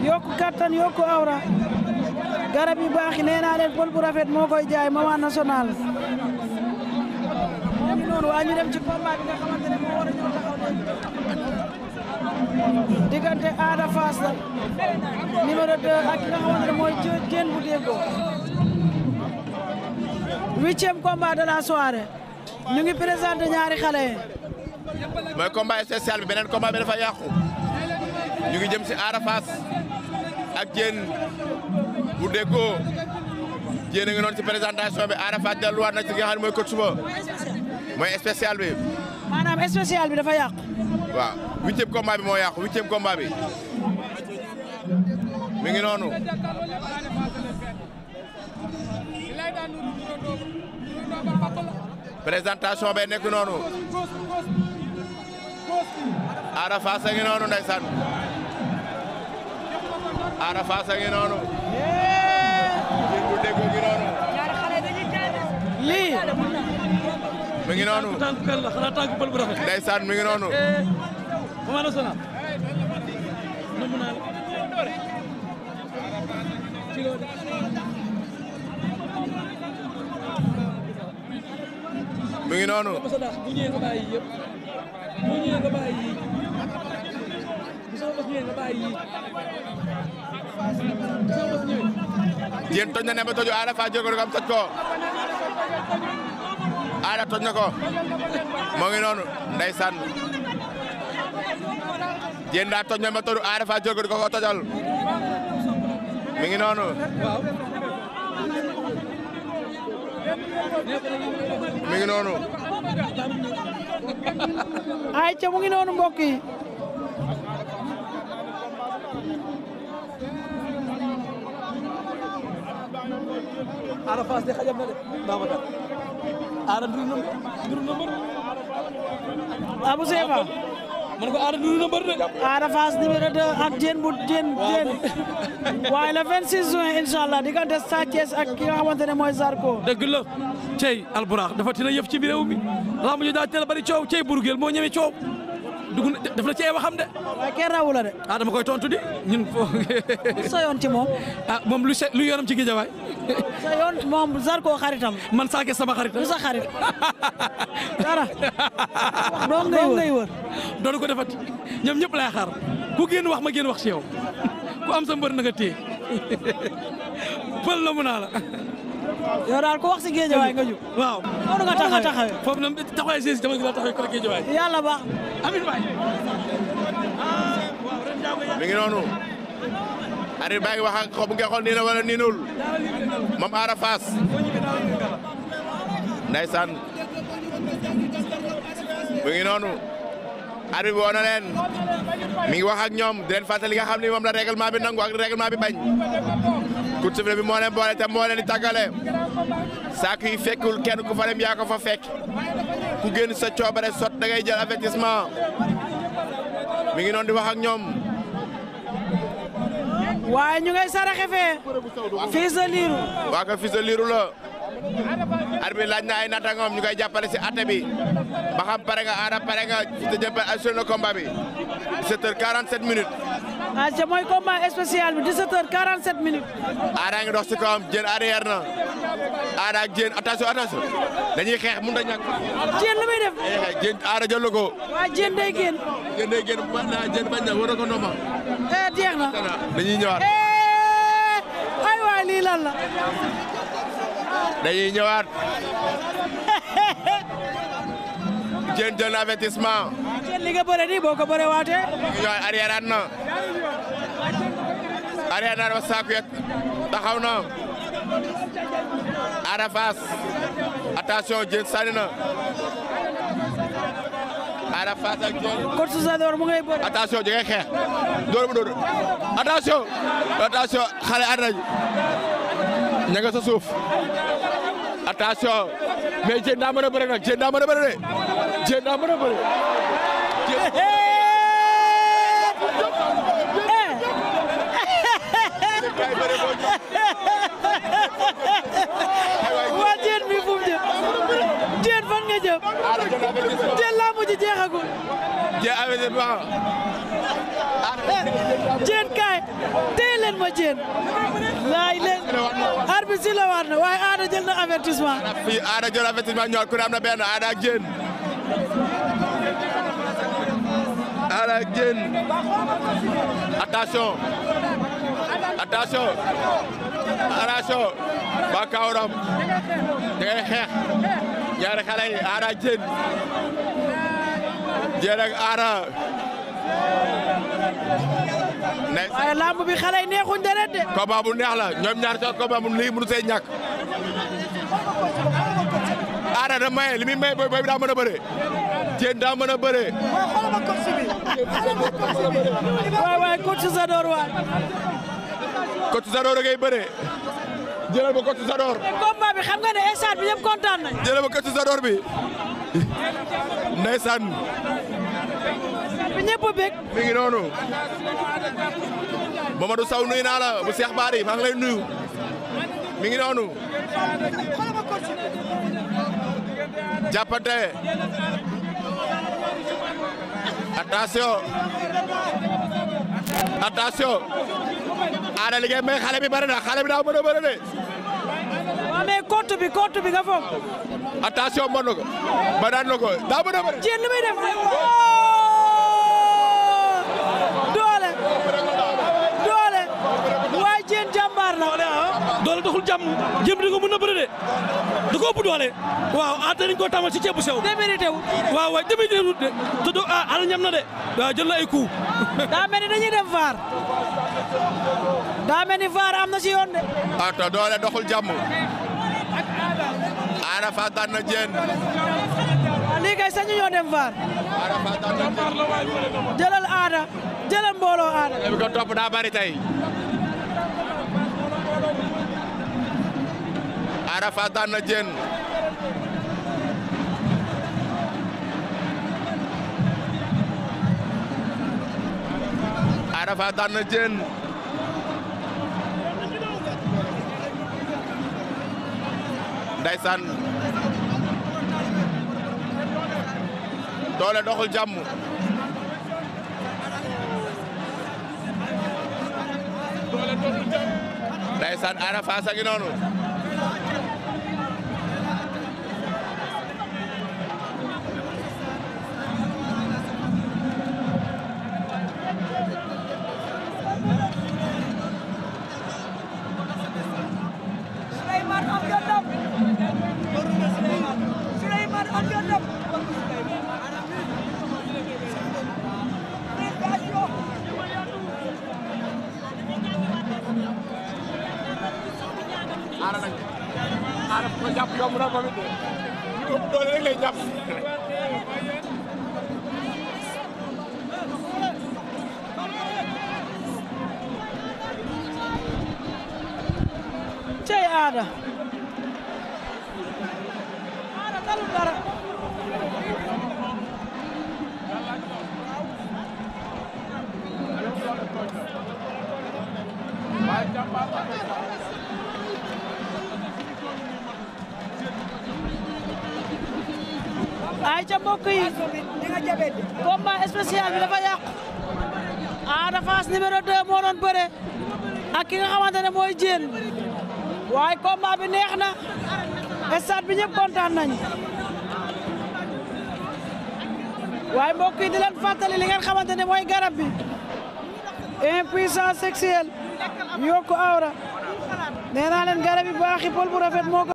yokku kattan yokku awra garab yu baax yi nee naa leen pël bu rafet moo koy jaay Mama National moo ngi noonu waa ñu dem ci combat bi nga xamante ne moo war a ñëw taxaw diggante Ada Fass la numéro 2 ak ki nga xamante ne mooy Diène bu Déggo 8e combat de la soirée ñu ngi présenté ñaari xale yi mooy combat spécial bi beneen combat bi dafa yàqu ñu ngi jëm si Ada Fass ak Diène bu Déggo Diène a ngi noonu ci présentation bi Ada Fass delluwaat na ci nga xam ne mooy coach ba mooy spécial bi. maanaam spécial bi dafa yàqu. waaw 8e combat bi moo yàqu 8e combat bi mi ngi noonu. présentation be nekk noonu Ada Fass a ngi noonu ndeysaan Ada Fass a ngi noonu Diène bu Déggo ngi noonu lii mi ngi noonu ndeysaan mi ngi noonu Mama National mi ngi noonu Diène toj na ne ba toju Ada Fass jóg ko am toj ko Ada toj na ko moo ngi noonu ndeysaan Diène daa toj na ba toju Ada Fass jóg ko tojal mi ngi noonu mi ngi noonu ay ca mu ngi noonu mbokk yi Ada Fass de xajam na de Babacar Ada duru na mbër Abou Sefa man ko Ada duru na mbër de Ada Fass numéro 2 ak Diène bu Diène waaye le 26 juin inshallah diggante Sa Thiès ak ki nga xamante ne mooy Zarko dëgg la cey Alburax dafa tina yëf ci biir réew mi lamb ñu daa teel bari coow cey burugel moo ñëwee coow dugg def na ci ay waxam de waaye kenn rawu la de ah dama koy tontu di ñun fo sa yoon ci moom ah moom lu yoonam ci Géejawaay sa yoon moom Zarko xaritam man Sa Thiès sama xarit du sa xarit dara doo ngay wër doonu ko defati ñoom ñëpp lay xaar ku génn wax ma génn wax ci yow ku am sa mbër na nga téye pël la mu naa la yow daal ko wax si Géejawaay nga jug waaw noonu nga taxawee foofu nag taxawaay si dama la taxawee ko Géejawaay yàlla baax amin waay mi ngi noonu Arbitre baa ngi wax ak xob nga xool nii na wala niinul moom Ada Fass ndeysaan mi ngi noonu Arbitre bi woo na leen mi ngi wax ak ñoom di leen fàttali nga xam ni moom la règlement bi nangu ak règlement bi bañ coup de sifflet bi moo leen boole te moo leen di tàggale saako yi fekkul kenn ku fa dem yaa ko fa fekk ku génn sa coobare sot da ngay jël avertissement mi ngi noonu di wax ak ñoom waaye ñu ngay saraxe fee Fils de Lirou waa ko Fils de Lirou la arbitre laaj na ay naataangoom ñu koy jàppale si atte bi ba xam pare nga Ada pare nga Fils de jëppal assuré na combat bi 17h47 minutes ah ca mooy combat spécial bi 17h47 minutes Ada ngi dox si kawam Diène arrière na Ada ak Diène attention dañuy xeex mun na ñàkk Diène lu muy def Diène Ada jël na ko waa Diène day génn Diène day génn Diène bañ na war na ko ndomba jeex na dañuy ñëwaat ay waay lii lan la dañuy ñëwaat Diène jël na avertissement Diène li nga bëre nii boo ko bëre waatee ñu ñëwaat arrière na ba saako yet taxaw na Ada Fass attention Diène sànni na Ada Fass ak Diène coach Zador mu ngay bëre attention ji ngay xeex door mu door attention xale ànd nañu ña nga sa suuf attention mais Diène daa mën a bëre nag Diène daa mën a bëre de Diène daa mën a bëre waa Diène mi fu mu jëm Diène fan nga jëm Diène laa mujj jeexagul Diène avertissement Diène kaay téye leen ma Diène laay leen arbitre si la war na waaye Ada jël na avertissement fii Ada jël avertissement ñor ku ne am na benn Ada ak Diène Ada ak Diène attention ba kawram da ngay xeex ñaari xale yi Ada ak Diène ak Ada waaye lamb bi xale yi neexuñ deret de combat bu neex la ñoom ñaar ci combat bu lii mënu see ñàkk Ada da maye li muy maye booy bi daa mën a bëre Diène daa mën a bëre waay coach Zador waay coach Zador ngay bëre jëlal ba coach Zador combat bi xam nga ne stade bi ñëpp kontaan nañ jëlal ba coach Zador bi ndeysaan bi ñëpp a bég mi ngi noonu Mamadou Sow nuyu naa la bu Cheikh Bari maa ngi lay nuyu mi ngi noonu jàppante attention Ada liggéey may xale bi bëri na xale bi daa mën a bëri de waaw mais compte bi nga foog attention mën na ko ba daan na ko daa mën a bëri Diène li muy def doole waaye Diène jàmbaar la doole doxul jàmm jëm di nga mën a bëri de da ko ëpp doole waaw Ada dañ koo tàmmal ci ceebu sew démérité wu waaw démérité wut de te do Ada ñam na de waaw jël na ay coup daa mel ni dañuy dem VAR daa mel ni VAR am na ci yoon de ato doole doxul jàmm Ada Fass daan na Diène lii kay sañu ñoo dem VAR Ada Fass daan na Diène jëlal Ada jëlal mbooloo Ada bi ko topp daa bari tey Ada Fass daan na Diène Ada Fass daan na Diène ndeysaan doole doxul jàmm ndeysaan Ada Fass a ngi noonu Ada ko jàpp yomb na moom it ñu ëpp doole rek lay jàpp cey Ada talul dara ay ca mbokk yi combat spécial bi dafa yàqu Ada Fass numéro 2 moo doon bëre ak ki nga xamante ne mooy Diène waaye combat bi neex na stade bi ñëpp kontaan nañ waaye mbokk yi di leen fàttali li ngeen xamante ne mooy garab bi impuissance sexuelle yokku awra nee naa leen garab yi baaxi pol bu rafet moo ko